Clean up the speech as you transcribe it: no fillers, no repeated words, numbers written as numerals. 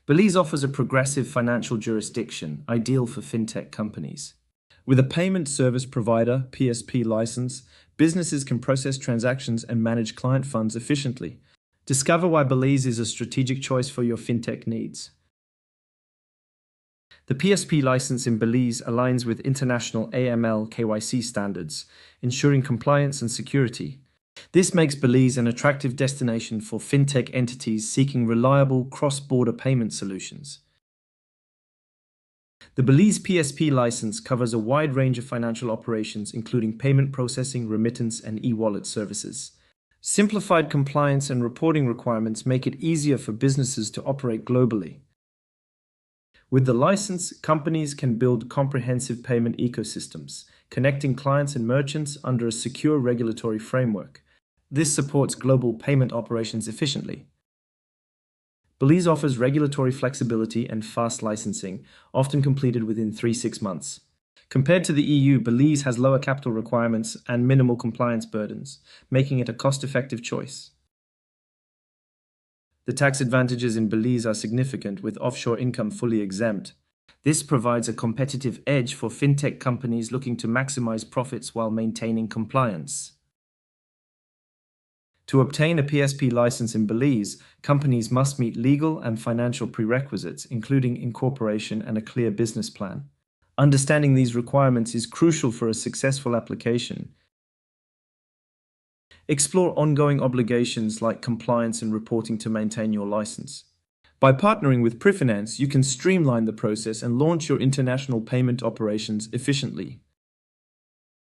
Belize offers a progressive financial jurisdiction, ideal for fintech companies. With a payment service provider (PSP) license, businesses can process transactions and manage client funds efficiently. Discover why Belize is a strategic choice for your fintech needs. The PSP license in Belize aligns with international AML KYC standards, ensuring compliance and security. This makes Belize an attractive destination for fintech entities seeking reliable cross-border payment solutions. The Belize PSP license covers a wide range of financial operations, including payment processing, remittance, and e-wallet services. Simplified compliance and reporting requirements make it easier for businesses to operate globally. With the license, companies can build comprehensive payment ecosystems, connecting clients and merchants under a secure regulatory framework. This supports global payment operations efficiently. Belize offers regulatory flexibility and fast licensing, often completed within 3-6 months. Compared to the EU, Belize has lower capital requirements and minimal compliance burdens, making it a cost-effective choice. The tax advantages in Belize are significant, with offshore income fully exempt. This provides a competitive edge for fintech companies looking to maximize profits while maintaining compliance. To obtain a PSP license in Belize, companies must meet legal and financial prerequisites, including incorporation and a clear business plan. Understanding these requirements is crucial for a successful application. Explore ongoing obligations like compliance and reporting to maintain your license. By partnering with Prifinance, you can streamline the process and launch your international payment operations efficiently.